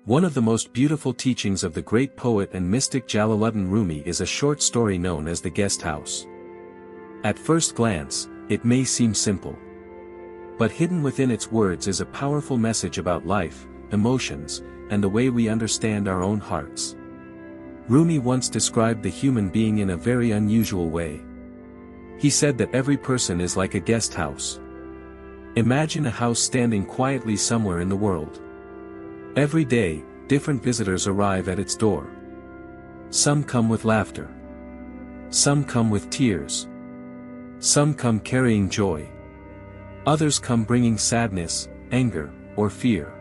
One of the most beautiful teachings of the great poet and mystic Jalaluddin Rumi is a short story known as the Guest House. At first glance, it may seem simple. But hidden within its words is a powerful message about life, emotions, and the way we understand our own hearts. Rumi once described the human being in a very unusual way. He said that every person is like a guest house. Imagine a house standing quietly somewhere in the world. Every day, different visitors arrive at its door. Some come with laughter. Some come with tears. Some come carrying joy. Others come bringing sadness, anger, or fear.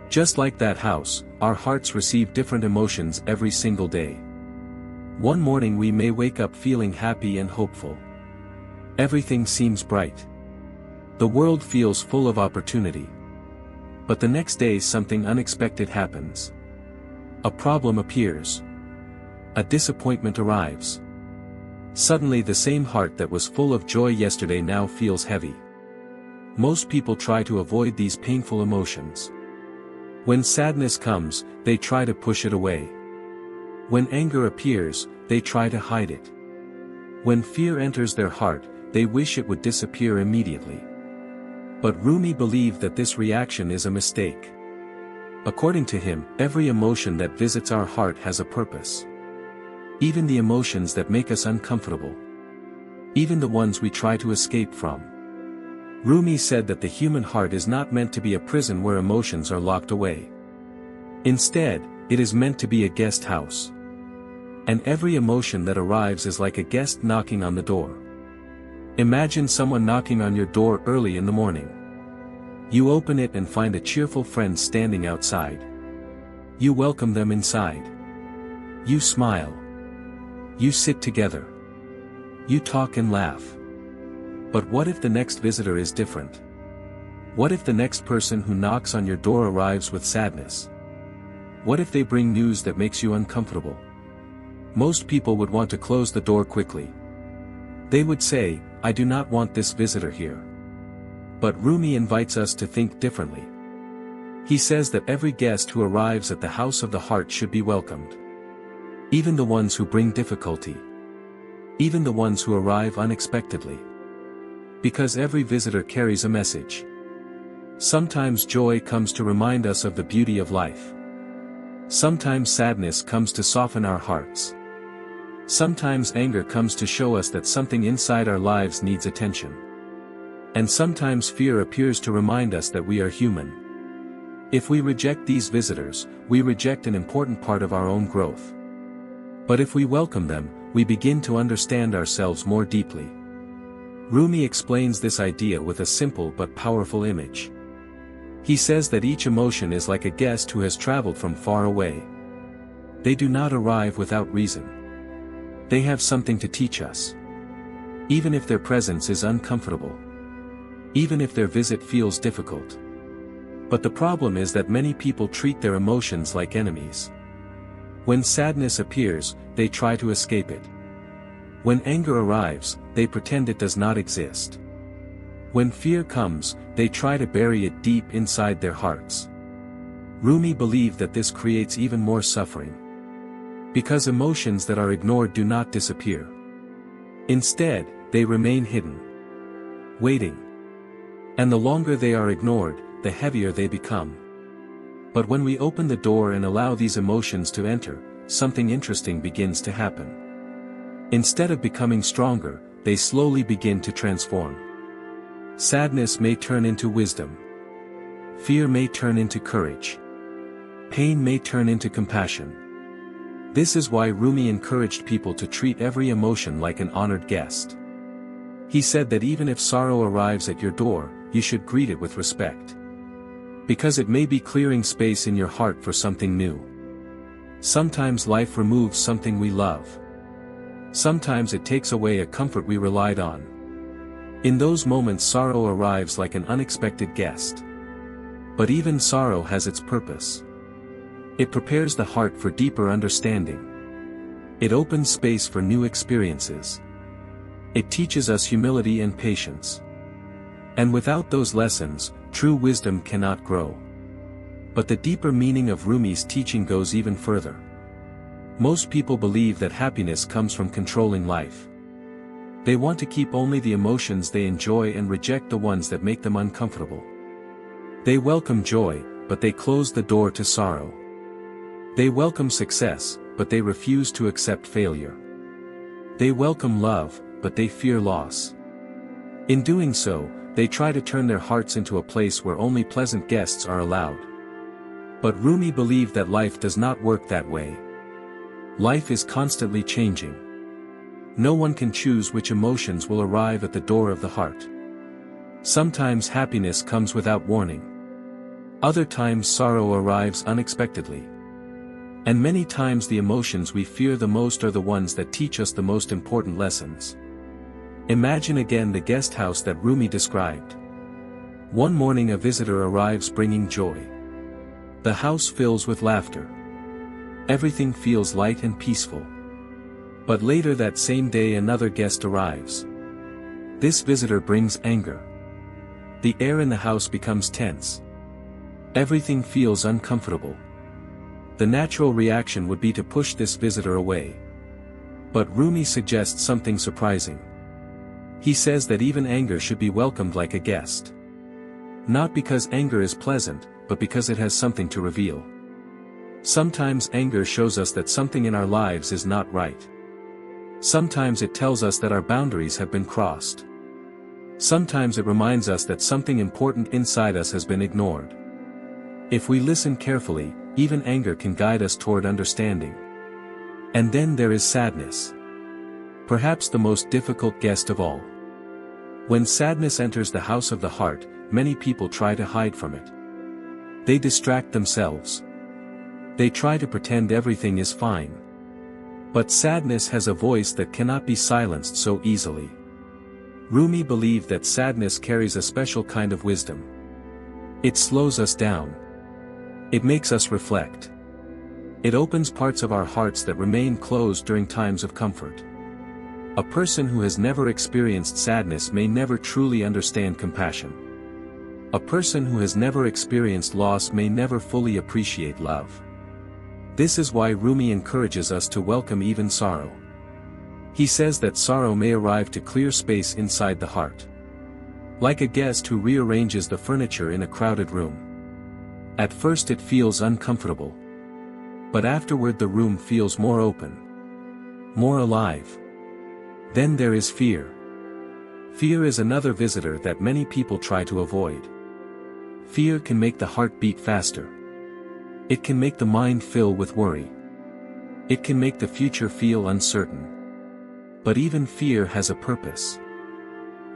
Just like that house, our hearts receive different emotions every single day. One morning we may wake up feeling happy and hopeful. Everything seems bright. The world feels full of opportunity. But the next day something unexpected happens. A problem appears. A disappointment arrives. Suddenly the same heart that was full of joy yesterday now feels heavy. Most people try to avoid these painful emotions. When sadness comes, they try to push it away. When anger appears, they try to hide it. When fear enters their heart, they wish it would disappear immediately. But Rumi believed that this reaction is a mistake. According to him, every emotion that visits our heart has a purpose. Even the emotions that make us uncomfortable. Even the ones we try to escape from. Rumi said that the human heart is not meant to be a prison where emotions are locked away. Instead, it is meant to be a guest house. And every emotion that arrives is like a guest knocking on the door. Imagine someone knocking on your door early in the morning. You open it and find a cheerful friend standing outside. You welcome them inside. You smile. You sit together. You talk and laugh. But what if the next visitor is different? What if the next person who knocks on your door arrives with sadness? What if they bring news that makes you uncomfortable? Most people would want to close the door quickly. They would say, "I do not want this visitor here." But Rumi invites us to think differently. He says that every guest who arrives at the house of the heart should be welcomed. Even the ones who bring difficulty. Even the ones who arrive unexpectedly. Because every visitor carries a message. Sometimes joy comes to remind us of the beauty of life. Sometimes sadness comes to soften our hearts. Sometimes anger comes to show us that something inside our lives needs attention. And sometimes fear appears to remind us that we are human. If we reject these visitors, we reject an important part of our own growth. But if we welcome them, we begin to understand ourselves more deeply. Rumi explains this idea with a simple but powerful image. He says that each emotion is like a guest who has traveled from far away. They do not arrive without reason. They have something to teach us. Even if their presence is uncomfortable. Even if their visit feels difficult. But the problem is that many people treat their emotions like enemies. When sadness appears, they try to escape it. When anger arrives, they pretend it does not exist. When fear comes, they try to bury it deep inside their hearts. Rumi believed that this creates even more suffering. Because emotions that are ignored do not disappear. Instead, they remain hidden. Waiting. And the longer they are ignored, the heavier they become. But when we open the door and allow these emotions to enter, something interesting begins to happen. Instead of becoming stronger, they slowly begin to transform. Sadness may turn into wisdom. Fear may turn into courage. Pain may turn into compassion. This is why Rumi encouraged people to treat every emotion like an honored guest. He said that even if sorrow arrives at your door, you should greet it with respect. Because it may be clearing space in your heart for something new. Sometimes life removes something we love. Sometimes it takes away a comfort we relied on. In those moments sorrow arrives like an unexpected guest. But even sorrow has its purpose. It prepares the heart for deeper understanding. It opens space for new experiences. It teaches us humility and patience. And without those lessons, true wisdom cannot grow. But the deeper meaning of Rumi's teaching goes even further. Most people believe that happiness comes from controlling life. They want to keep only the emotions they enjoy and reject the ones that make them uncomfortable. They welcome joy, but they close the door to sorrow. They welcome success, but they refuse to accept failure. They welcome love, but they fear loss. In doing so, they try to turn their hearts into a place where only pleasant guests are allowed. But Rumi believed that life does not work that way. Life is constantly changing. No one can choose which emotions will arrive at the door of the heart. Sometimes happiness comes without warning. Other times sorrow arrives unexpectedly. And many times the emotions we fear the most are the ones that teach us the most important lessons. Imagine again the guest house that Rumi described. One morning a visitor arrives bringing joy. The house fills with laughter. Everything feels light and peaceful. But later that same day another guest arrives. This visitor brings anger. The air in the house becomes tense. Everything feels uncomfortable. The natural reaction would be to push this visitor away. But Rumi suggests something surprising. He says that even anger should be welcomed like a guest. Not because anger is pleasant, but because it has something to reveal. Sometimes anger shows us that something in our lives is not right. Sometimes it tells us that our boundaries have been crossed. Sometimes it reminds us that something important inside us has been ignored. If we listen carefully, even anger can guide us toward understanding. And then there is sadness. Perhaps the most difficult guest of all. When sadness enters the house of the heart, many people try to hide from it. They distract themselves. They try to pretend everything is fine. But sadness has a voice that cannot be silenced so easily. Rumi believed that sadness carries a special kind of wisdom. It slows us down. It makes us reflect. It opens parts of our hearts that remain closed during times of comfort. A person who has never experienced sadness may never truly understand compassion. A person who has never experienced loss may never fully appreciate love. This is why Rumi encourages us to welcome even sorrow. He says that sorrow may arrive to clear space inside the heart. Like a guest who rearranges the furniture in a crowded room. At first it feels uncomfortable. But afterward the room feels more open. More alive. Then there is fear. Fear is another visitor that many people try to avoid. Fear can make the heart beat faster. It can make the mind fill with worry. It can make the future feel uncertain. But even fear has a purpose.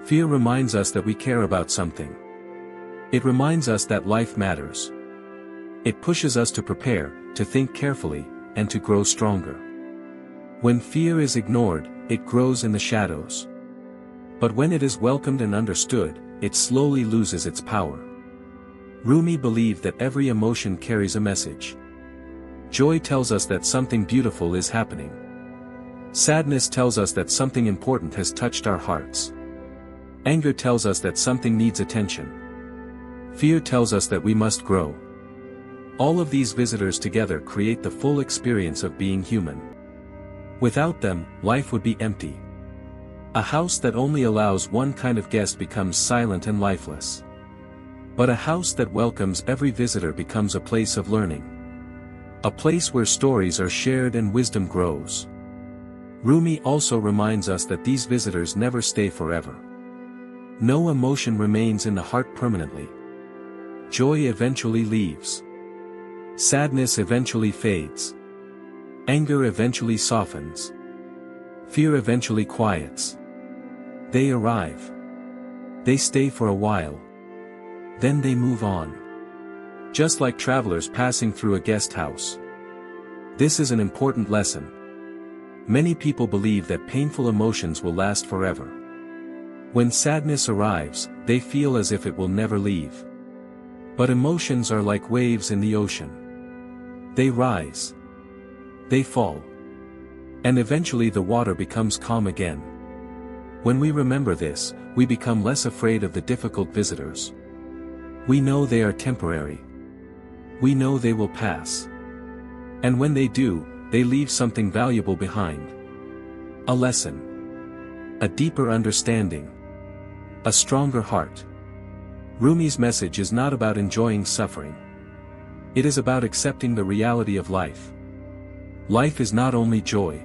Fear reminds us that we care about something. It reminds us that life matters. It pushes us to prepare, to think carefully, and to grow stronger. When fear is ignored, it grows in the shadows. But when it is welcomed and understood, it slowly loses its power. Rumi believed that every emotion carries a message. Joy tells us that something beautiful is happening. Sadness tells us that something important has touched our hearts. Anger tells us that something needs attention. Fear tells us that we must grow. All of these visitors together create the full experience of being human. Without them, life would be empty. A house that only allows one kind of guest becomes silent and lifeless. But a house that welcomes every visitor becomes a place of learning. A place where stories are shared and wisdom grows. Rumi also reminds us that these visitors never stay forever. No emotion remains in the heart permanently. Joy eventually leaves. Sadness eventually fades. Anger eventually softens. Fear eventually quiets. They arrive. They stay for a while. Then they move on. Just like travelers passing through a guest house. This is an important lesson. Many people believe that painful emotions will last forever. When sadness arrives, they feel as if it will never leave. But emotions are like waves in the ocean. They rise. They fall. And eventually the water becomes calm again. When we remember this, we become less afraid of the difficult visitors. We know they are temporary. we know they will pass. And when they do, they leave something valuable behind. A lesson. A deeper understanding. A stronger heart. Rumi's message is not about enjoying suffering. It is about accepting the reality of life. Life is not only joy.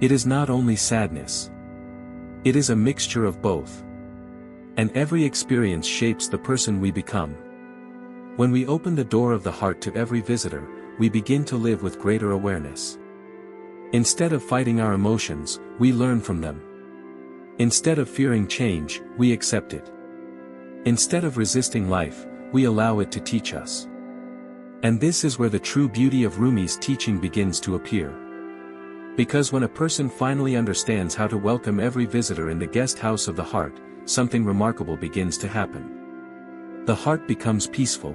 It is not only sadness. It is a mixture of both. And every experience shapes the person we become. When we open the door of the heart to every visitor, we begin to live with greater awareness. Instead of fighting our emotions, we learn from them. Instead of fearing change, we accept it. Instead of resisting life, we allow it to teach us. And this is where the true beauty of Rumi's teaching begins to appear. Because when a person finally understands how to welcome every visitor in the guest house of the heart, something remarkable begins to happen. The heart becomes peaceful.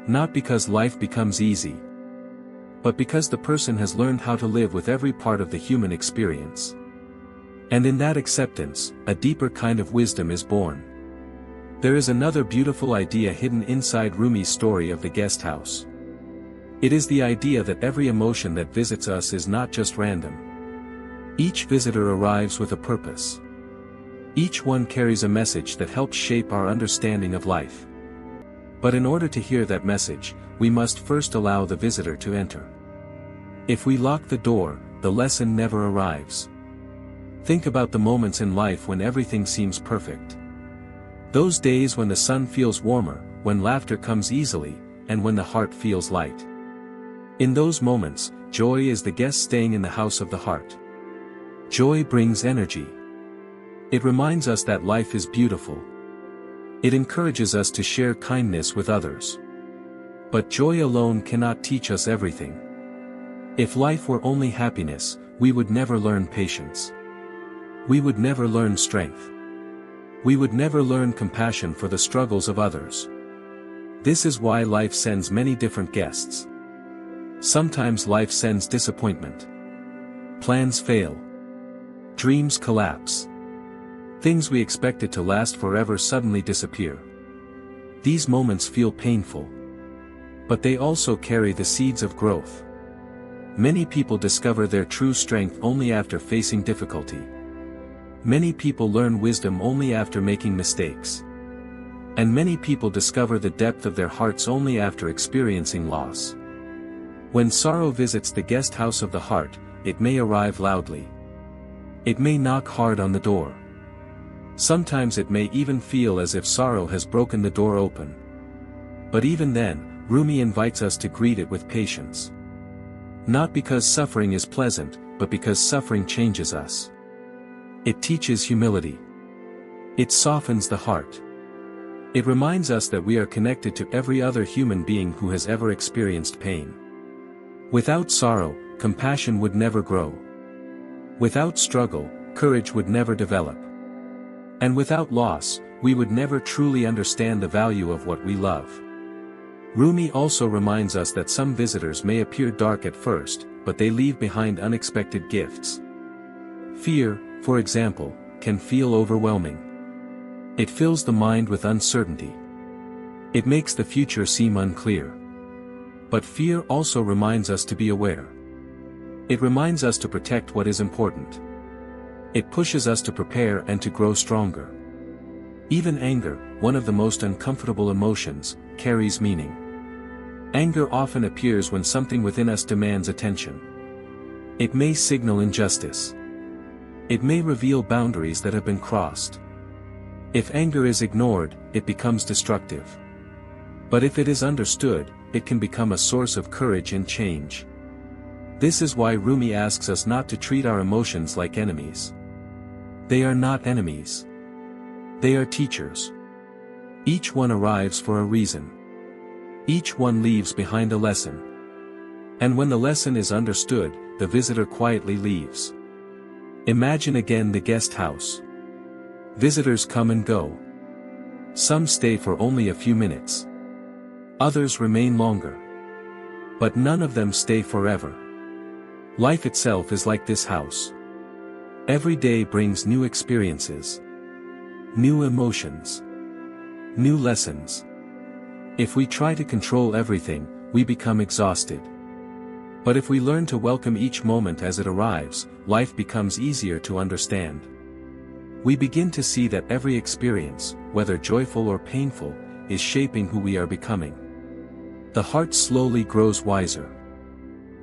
Not because life becomes easy, but because the person has learned how to live with every part of the human experience. And in that acceptance, a deeper kind of wisdom is born. There is another beautiful idea hidden inside Rumi's story of the guest house. It is the idea that every emotion that visits us is not just random. Each visitor arrives with a purpose. Each one carries a message that helps shape our understanding of life. But in order to hear that message, we must first allow the visitor to enter. If we lock the door, the lesson never arrives. Think about the moments in life when everything seems perfect. Those days when the sun feels warmer, when laughter comes easily, and when the heart feels light. In those moments, joy is the guest staying in the house of the heart. Joy brings energy. It reminds us that life is beautiful. It encourages us to share kindness with others. But joy alone cannot teach us everything. If life were only happiness, we would never learn patience. We would never learn strength. We would never learn compassion for the struggles of others. This is why life sends many different guests. Sometimes life sends disappointment. Plans fail. Dreams collapse. Things we expected to last forever suddenly disappear. These moments feel painful. But they also carry the seeds of growth. Many people discover their true strength only after facing difficulty. Many people learn wisdom only after making mistakes. And many people discover the depth of their hearts only after experiencing loss. When sorrow visits the guest house of the heart, it may arrive loudly. It may knock hard on the door. Sometimes it may even feel as if sorrow has broken the door open. But even then, Rumi invites us to greet it with patience. Not because suffering is pleasant, but because suffering changes us. It teaches humility. It softens the heart. It reminds us that we are connected to every other human being who has ever experienced pain. Without sorrow, compassion would never grow. Without struggle, courage would never develop. And without loss, we would never truly understand the value of what we love. Rumi also reminds us that some visitors may appear dark at first, but they leave behind unexpected gifts. Fear, for example, can feel overwhelming. It fills the mind with uncertainty. It makes the future seem unclear. But fear also reminds us to be aware. It reminds us to protect what is important. It pushes us to prepare and to grow stronger. Even anger, one of the most uncomfortable emotions, carries meaning. Anger often appears when something within us demands attention. It may signal injustice. It may reveal boundaries that have been crossed. If anger is ignored, it becomes destructive. But if it is understood, it can become a source of courage and change. This is why Rumi asks us not to treat our emotions like enemies. They are not enemies. They are teachers. Each one arrives for a reason. Each one leaves behind a lesson. And when the lesson is understood, the visitor quietly leaves. Imagine again the guest house. Visitors come and go. Some stay for only a few minutes. Others remain longer. But none of them stay forever. Life itself is like this house. Every day brings new experiences. New emotions. New lessons. If we try to control everything, we become exhausted. But if we learn to welcome each moment as it arrives, life becomes easier to understand. We begin to see that every experience, whether joyful or painful, is shaping who we are becoming. The heart slowly grows wiser.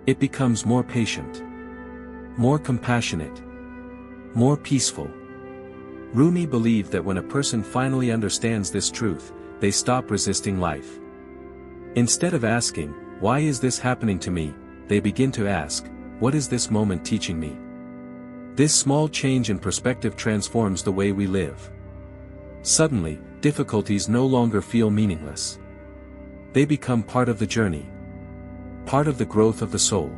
It becomes more patient, more compassionate, more peaceful. Rumi believed that when a person finally understands this truth, they stop resisting life. Instead of asking, "Why is this happening to me?" they begin to ask, "What is this moment teaching me?" This small change in perspective transforms the way we live. Suddenly, difficulties no longer feel meaningless. They become part of the journey, part of the growth of the soul.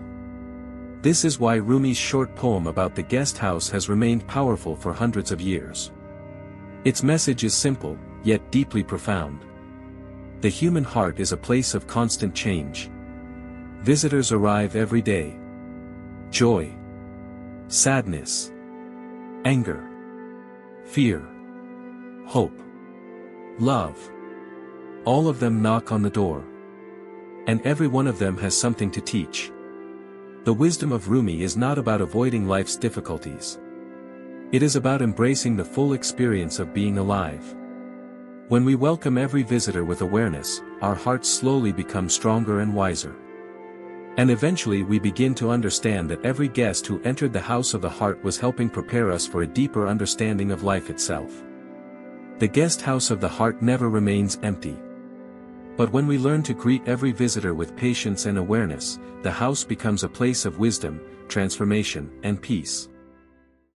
This is why Rumi's short poem about the guest house has remained powerful for hundreds of years. Its message is simple, yet deeply profound. The human heart is a place of constant change. Visitors arrive every day. Joy, sadness, anger, fear, hope, love. All of them knock on the door. And every one of them has something to teach. The wisdom of Rumi is not about avoiding life's difficulties. It is about embracing the full experience of being alive. When we welcome every visitor with awareness, our hearts slowly become stronger and wiser. And eventually we begin to understand that every guest who entered the house of the heart was helping prepare us for a deeper understanding of life itself. The guest house of the heart never remains empty. But when we learn to greet every visitor with patience and awareness, the house becomes a place of wisdom, transformation, and peace.